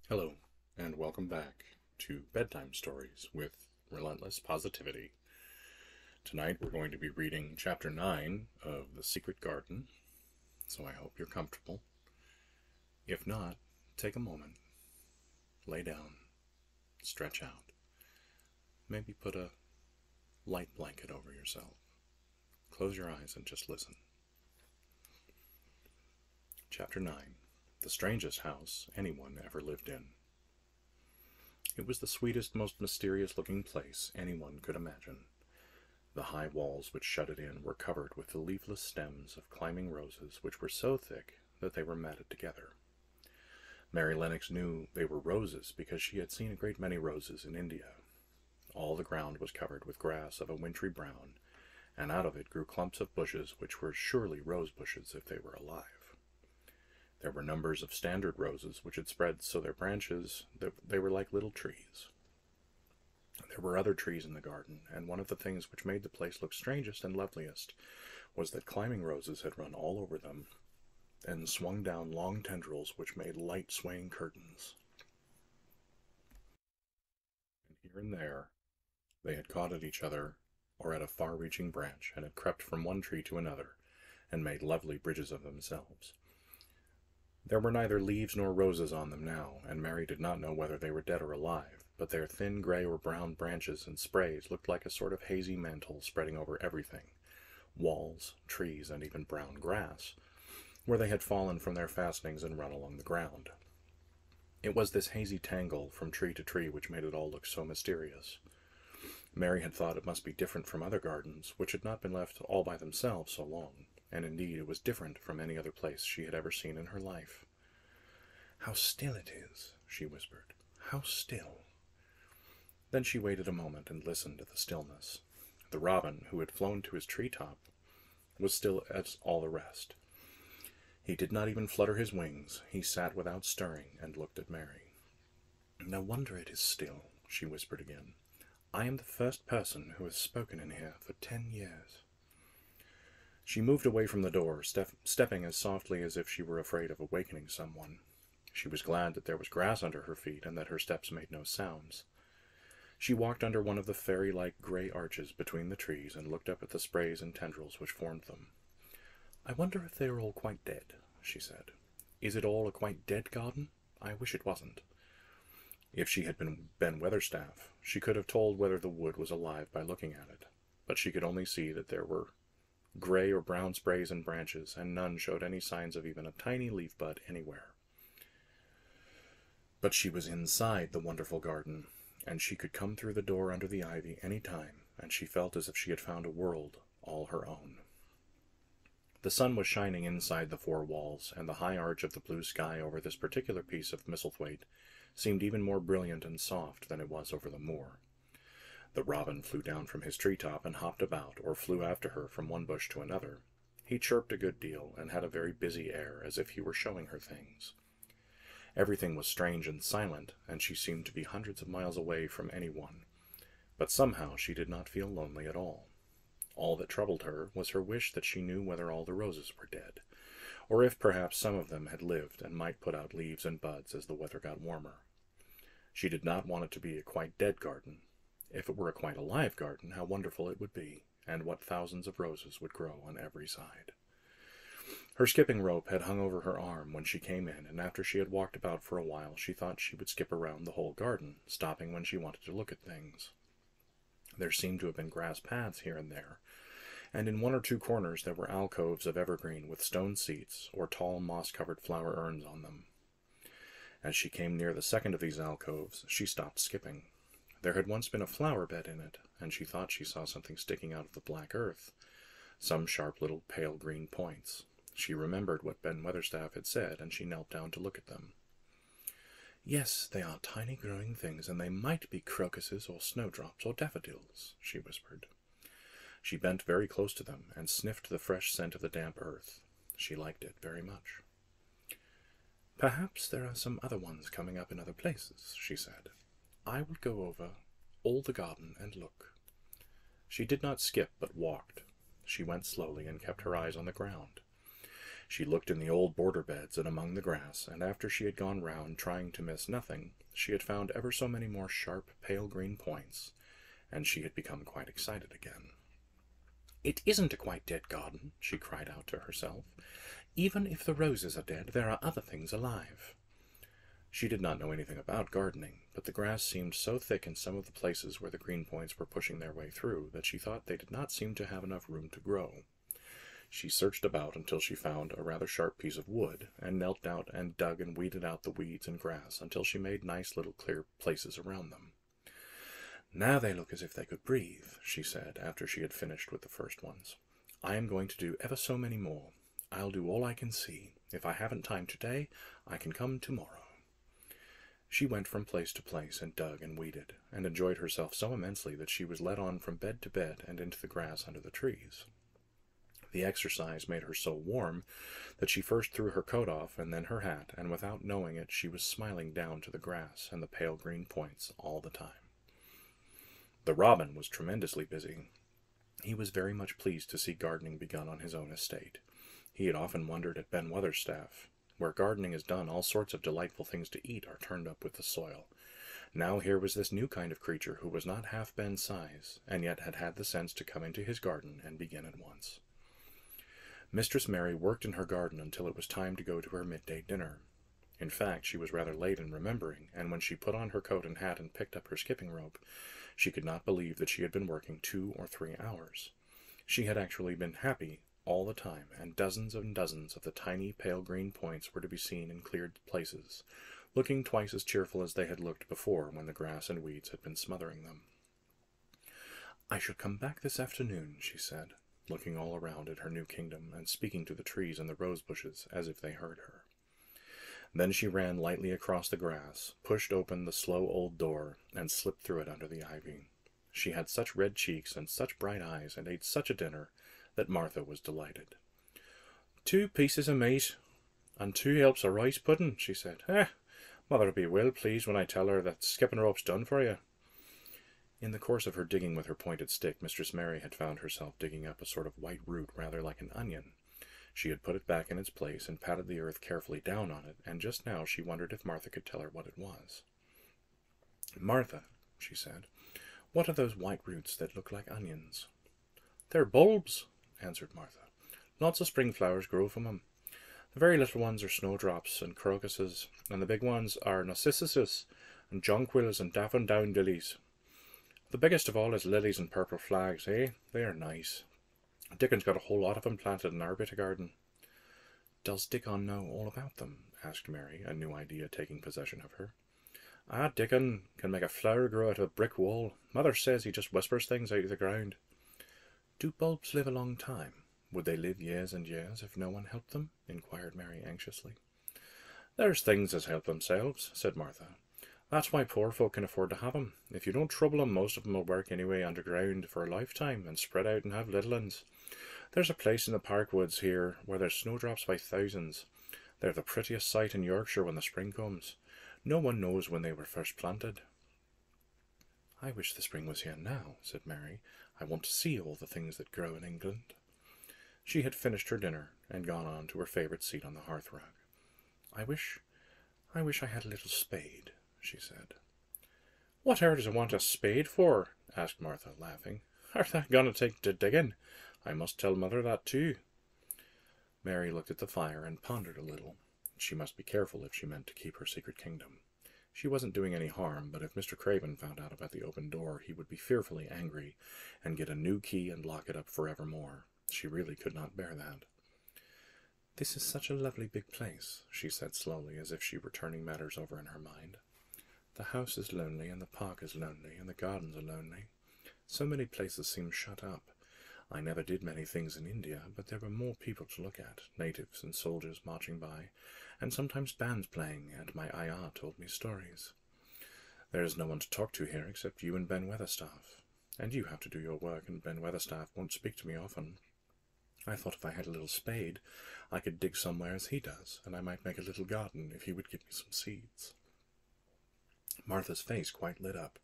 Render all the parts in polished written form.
Hello, and welcome back to Bedtime Stories with Relentless Positivity. Tonight we're going to be reading Chapter 9 of The Secret Garden, so I hope you're comfortable. If not, take a moment, lay down, stretch out, maybe put a light blanket over yourself. Close your eyes and just listen. Chapter 9 The Strangest House Anyone Ever Lived In. It was the sweetest, most mysterious-looking place anyone could imagine. The high walls which shut it in were covered with the leafless stems of climbing roses which were so thick that they were matted together. Mary Lennox knew they were roses because she had seen a great many roses in India. All the ground was covered with grass of a wintry brown, and out of it grew clumps of bushes which were surely rose bushes if they were alive. There were numbers of standard roses which had spread so their branches that they were like little trees. There were other trees in the garden, and one of the things which made the place look strangest and loveliest was that climbing roses had run all over them and swung down long tendrils which made light swaying curtains. And here and there they had caught at each other or at a far-reaching branch, and had crept from one tree to another, and made lovely bridges of themselves. There were neither leaves nor roses on them now, and Mary did not know whether they were dead or alive, but their thin gray or brown branches and sprays looked like a sort of hazy mantle spreading over everything, walls, trees, and even brown grass, where they had fallen from their fastenings and run along the ground. It was this hazy tangle from tree to tree which made it all look so mysterious. Mary had thought it must be different from other gardens, which had not been left all by themselves so long, and indeed it was different from any other place she had ever seen in her life. "How still it is," she whispered. "How still." Then she waited a moment and listened to the stillness. The robin, who had flown to his tree-top, was still as all the rest. He did not even flutter his wings. He sat without stirring and looked at Mary. "No wonder it is still," she whispered again. "I am the first person who has spoken in here for 10 years. She moved away from the door, stepping as softly as if she were afraid of awakening someone. She was glad that there was grass under her feet and that her steps made no sounds. She walked under one of the fairy-like gray arches between the trees and looked up at the sprays and tendrils which formed them. "I wonder if they are all quite dead," she said. "Is it all a quite dead garden? I wish it wasn't." If she had been Ben Weatherstaff, she could have told whether the wood was alive by looking at it, but she could only see that there were gray or brown sprays and branches, and none showed any signs of even a tiny leaf bud anywhere. But she was inside the wonderful garden, and she could come through the door under the ivy any time, and she felt as if she had found a world all her own. The sun was shining inside the 4 walls, and the high arch of the blue sky over this particular piece of Misselthwaite seemed even more brilliant and soft than it was over the moor. The robin flew down from his tree-top and hopped about, or flew after her from one bush to another. He chirped a good deal, and had a very busy air, as if he were showing her things. Everything was strange and silent, and she seemed to be hundreds of miles away from anyone. But somehow she did not feel lonely at all. All that troubled her was her wish that she knew whether all the roses were dead, or if perhaps some of them had lived and might put out leaves and buds as the weather got warmer. She did not want it to be a quite dead garden. If it were a quite alive garden, how wonderful it would be, and what thousands of roses would grow on every side. Her skipping rope had hung over her arm when she came in, and after she had walked about for a while, she thought she would skip around the whole garden, stopping when she wanted to look at things. There seemed to have been grass paths here and there, and in 1 or 2 corners there were alcoves of evergreen with stone seats or tall moss-covered flower urns on them. As she came near the second of these alcoves, she stopped skipping. There had once been a flower bed in it, and she thought she saw something sticking out of the black earth, some sharp little pale green points. She remembered what Ben Weatherstaff had said, and she knelt down to look at them. "Yes, they are tiny growing things, and they might be crocuses or snowdrops or daffodils," she whispered. She bent very close to them and sniffed the fresh scent of the damp earth. She liked it very much. "Perhaps there are some other ones coming up in other places," she said. "I will go over all the garden and look." She did not skip, but walked. She went slowly and kept her eyes on the ground. She looked in the old border beds and among the grass, and after she had gone round trying to miss nothing, she had found ever so many more sharp, pale green points, and she had become quite excited again. "It isn't a quite dead garden," she cried out to herself. "Even if the roses are dead, there are other things alive." She did not know anything about gardening, but the grass seemed so thick in some of the places where the green points were pushing their way through that she thought they did not seem to have enough room to grow. She searched about until she found a rather sharp piece of wood, and knelt down and dug and weeded out the weeds and grass until she made nice little clear places around them. "Now they look as if they could breathe," she said, after she had finished with the first ones. "I am going to do ever so many more. I'll do all I can see. If I haven't time today, I can come tomorrow." She went from place to place and dug and weeded, and enjoyed herself so immensely that she was led on from bed to bed and into the grass under the trees. The exercise made her so warm that she first threw her coat off and then her hat, and without knowing it she was smiling down to the grass and the pale green points all the time. The robin was tremendously busy. He was very much pleased to see gardening begun on his own estate. He had often wondered at Ben Weatherstaff. Where gardening is done, all sorts of delightful things to eat are turned up with the soil. Now here was this new kind of creature who was not half Ben's size, and yet had had the sense to come into his garden and begin at once. Mistress Mary worked in her garden until it was time to go to her midday dinner. In fact, she was rather late in remembering, and when she put on her coat and hat and picked up her skipping rope, she could not believe that she had been working 2 or 3 hours. She had actually been happy all the time, and dozens of the tiny pale green points were to be seen in cleared places, looking twice as cheerful as they had looked before when the grass and weeds had been smothering them. "I shall come back this afternoon," she said, looking all around at her new kingdom, and speaking to the trees and the rose bushes as if they heard her. Then she ran lightly across the grass, pushed open the slow old door, and slipped through it under the ivy. She had such red cheeks and such bright eyes, and ate such a dinner, that Martha was delighted. "2 pieces of meat, and 2 helps of rice pudding," she said. Mother'll be well pleased when I tell her that skipping rope's done for you." In the course of her digging with her pointed stick, Mistress Mary had found herself digging up a sort of white root rather like an onion. She had put it back in its place and patted the earth carefully down on it, and just now she wondered if Martha could tell her what it was. "Martha," she said, "what are those white roots that look like onions?" "They're bulbs," answered Martha. "Lots of spring flowers grow from them. The very little ones are snowdrops and crocuses, and the big ones are narcissuses and jonquils and daffodillies. The biggest of all is lilies and purple flags, eh? They are nice. Dickon's got a whole lot of them planted in our bit of garden." "Does Dickon know all about them?" asked Mary, a new idea taking possession of her. "Ah, Dickon can make a flower grow out of a brick wall. Mother says he just whispers things out of the ground." "Do bulbs live a long time? Would they live years and years if no one helped them?" inquired Mary anxiously. "There's things as help themselves," said Martha. "That's why poor folk can afford to have 'em. If you don't trouble 'em, most of 'em will work anyway underground for a lifetime and spread out and have little uns. There's a place in the park woods here where there's snowdrops by thousands. They're the prettiest sight in Yorkshire when the spring comes. No one knows when they were first planted." "I wish the spring was here now," said Mary. "I want to see all the things that grow in England." She had finished her dinner and gone on to her favourite seat on the hearthrug. I wish I had a little spade," she said. "What ever does I want a spade for?" asked Martha, laughing. "Art thou going to take to digging? I must tell Mother that too." Mary looked at the fire and pondered a little. She must be careful if she meant to keep her secret kingdom. She wasn't doing any harm, but if Mr. Craven found out about the open door, he would be fearfully angry and get a new key and lock it up forevermore. She really could not bear that. "This is such a lovely big place," she said slowly, as if she were turning matters over in her mind. "The house is lonely, and the park is lonely, and the gardens are lonely. So many places seem shut up. I never did many things in India, but there were more people to look at, natives and soldiers marching by, and sometimes bands playing, and my ayah told me stories. There is no one to talk to here except you and Ben Weatherstaff, and you have to do your work, and Ben Weatherstaff won't speak to me often. I thought if I had a little spade, I could dig somewhere as he does, and I might make a little garden if he would give me some seeds." Martha's face quite lit up.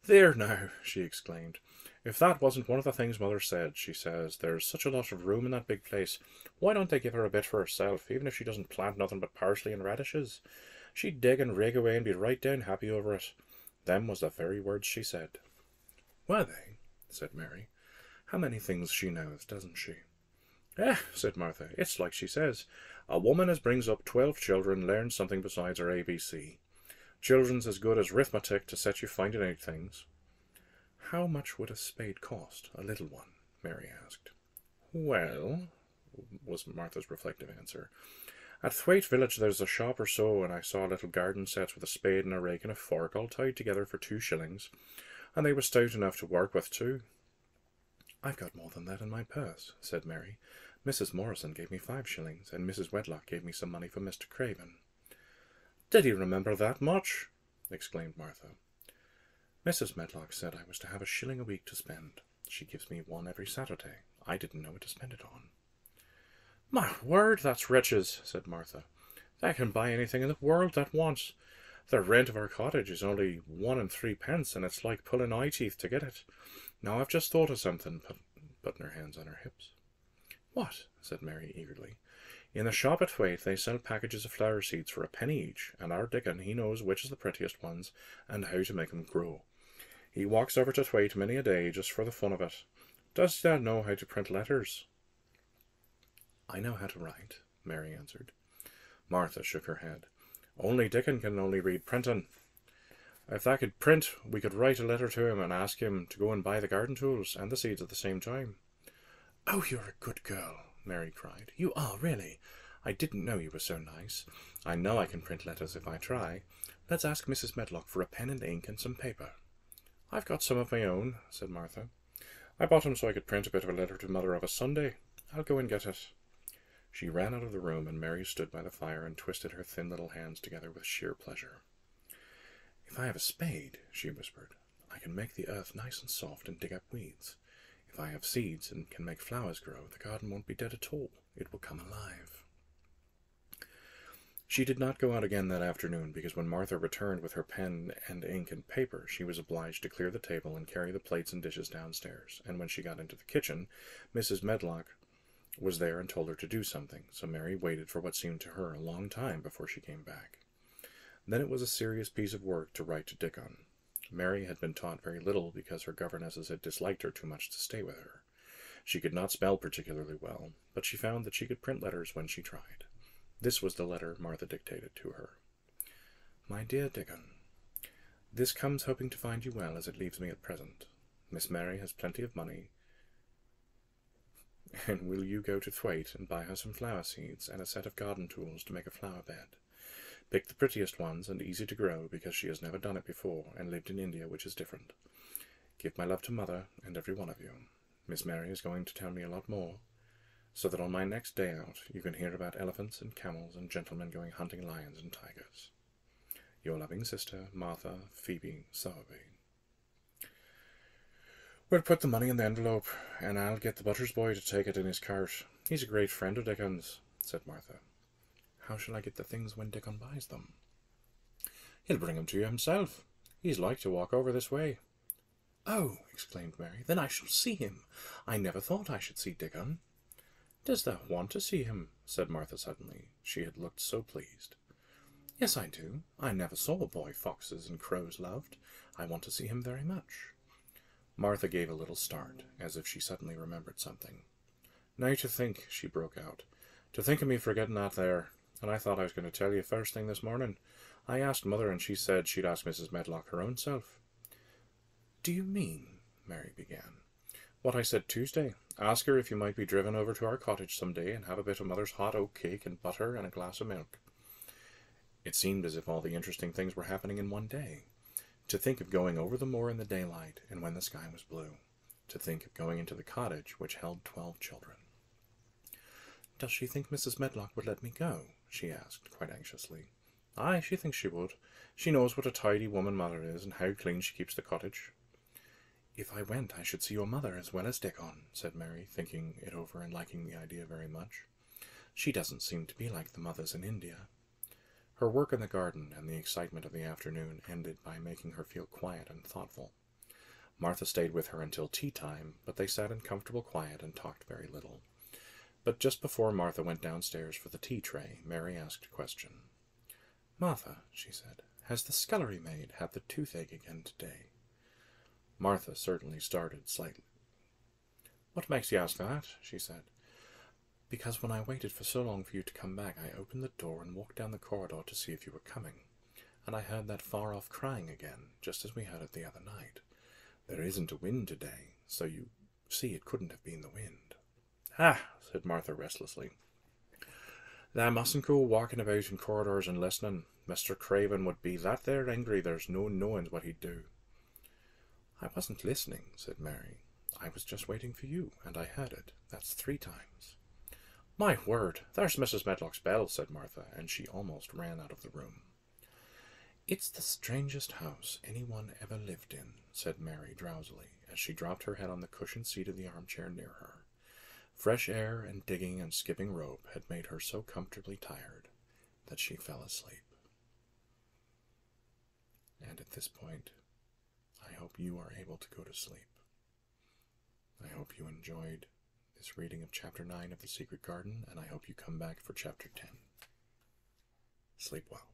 "There now," she exclaimed. "If that wasn't one of the things Mother said. She says there's such a lot of room in that big place. Why don't they give her a bit for herself, even if she doesn't plant nothing but parsley and radishes? She'd dig and rake away and be right down happy over it. Them was the very words she said." "Were they?" said Mary. "How many things she knows, doesn't she?" "Eh," said Martha, "it's like she says. A woman as brings up 12 children learns something besides her ABC. Children's as good as arithmetic to set you finding out things." "How much would a spade cost, a little one?" Mary asked. "Well," was Martha's reflective answer, "at Thwaite village there's a shop or so, and I saw little garden sets with a spade and a rake and a fork all tied together for 2 shillings, and they were stout enough to work with too." "I've got more than that in my purse," said Mary. "Mrs. Morrison gave me 5 shillings, and Mrs. Wedlock gave me some money from Mr. Craven." "Did he remember that much?" exclaimed Martha. "Mrs. Medlock said I was to have a shilling a week to spend. She gives me one every Saturday. I didn't know what to spend it on." "My word, that's riches," said Martha. "They can buy anything in the world that wants. The rent of our cottage is only 1 and 3 pence, and it's like pulling eye teeth to get it. Now I've just thought of something," putting her hands on her hips. "What?" said Mary eagerly. "In the shop at Thwaite they sell packages of flower seeds for a penny each, and our Dickon, he knows which is the prettiest ones, and how to make 'em grow. He walks over to Thwaite many a day just for the fun of it. Does Dad know how to print letters?" "I know how to write," Mary answered. Martha shook her head. "Only Dickon can only read printing. If that could print, we could write a letter to him and ask him to go and buy the garden tools and the seeds at the same time." "Oh, you're a good girl," Mary cried. "You are, really. I didn't know you were so nice. I know I can print letters if I try. Let's ask Mrs. Medlock for a pen and ink and some paper." "I've got some of my own," said Martha. "I bought 'em so I could print a bit of a letter to Mother of a Sunday. I'll go and get it." She ran out of the room, and Mary stood by the fire and twisted her thin little hands together with sheer pleasure. "If I have a spade," she whispered, "I can make the earth nice and soft and dig up weeds. If I have seeds and can make flowers grow, the garden won't be dead at all. It will come alive." She did not go out again that afternoon, because when Martha returned with her pen and ink and paper, she was obliged to clear the table and carry the plates and dishes downstairs, and when she got into the kitchen, Mrs. Medlock was there and told her to do something, so Mary waited for what seemed to her a long time before she came back. Then it was a serious piece of work to write to Dickon. Mary had been taught very little because her governesses had disliked her too much to stay with her. She could not spell particularly well, but she found that she could print letters when she tried. This was the letter Martha dictated to her. "My dear Dickon, this comes hoping to find you well as it leaves me at present. Miss Mary has plenty of money, and will you go to Thwaite and buy her some flower seeds and a set of garden tools to make a flower bed? Pick the prettiest ones and easy to grow, because she has never done it before and lived in India, which is different. Give my love to Mother and every one of you. Miss Mary is going to tell me a lot more, so that on my next day out you can hear about elephants and camels and gentlemen going hunting lions and tigers. Your loving sister, Martha Phoebe Sowerby." "We'll put the money in the envelope, and I'll get the butcher's boy to take it in his cart. He's a great friend of Dickon's," said Martha. "How shall I get the things when Dickon buys them?" "He'll bring them to you himself. He's like to walk over this way." "Oh," exclaimed Mary, "then I shall see him. I never thought I should see Dickon." "Does thou want to see him?" said Martha suddenly. She had looked so pleased. "Yes, I do. I never saw a boy foxes and crows loved. I want to see him very much." Martha gave a little start, as if she suddenly remembered something. "Now to think," she broke out, "to think of me forgetting that there, and I thought I was going to tell you first thing this morning. I asked Mother, and she said she'd ask Mrs. Medlock her own self." "Do you mean," Mary began, "what I said Tuesday? Ask her if you might be driven over to our cottage some day and have a bit of Mother's hot oat cake and butter and a glass of milk." It seemed as if all the interesting things were happening in one day. To think of going over the moor in the daylight and when the sky was blue. To think of going into the cottage which held 12 children. "Does she think Mrs. Medlock would let me go?" she asked, quite anxiously. "Aye, she thinks she would. She knows what a tidy woman Mother is, and how clean she keeps the cottage." "If I went, I should see your mother as well as Dickon," said Mary, thinking it over and liking the idea very much. "She doesn't seem to be like the mothers in India." Her work in the garden and the excitement of the afternoon ended by making her feel quiet and thoughtful. Martha stayed with her until tea time, but they sat in comfortable quiet and talked very little. But just before Martha went downstairs for the tea tray, Mary asked a question. "Martha," she said, "has the scullery maid had the toothache again today?" Martha certainly started slightly. "What makes you ask that?" she said. "Because when I waited for so long for you to come back, I opened the door and walked down the corridor to see if you were coming, and I heard that far-off crying again, just as we heard it the other night. There isn't a wind today, so you see it couldn't have been the wind." "Ah," said Martha restlessly. "Thou mustn't go walking about in corridors and listening. Mr. Craven would be that there angry there's no knowing what he'd do." "I wasn't listening," said Mary. "I was just waiting for you, and I heard it. That's 3 times. "My word, there's Mrs. Medlock's bell," said Martha, and she almost ran out of the room. "It's the strangest house anyone ever lived in," said Mary drowsily, as she dropped her head on the cushioned seat of the armchair near her. Fresh air and digging and skipping rope had made her so comfortably tired that she fell asleep. And at this point, I hope you are able to go to sleep. I hope you enjoyed this reading of Chapter 9 of The Secret Garden, and I hope you come back for Chapter 10. Sleep well.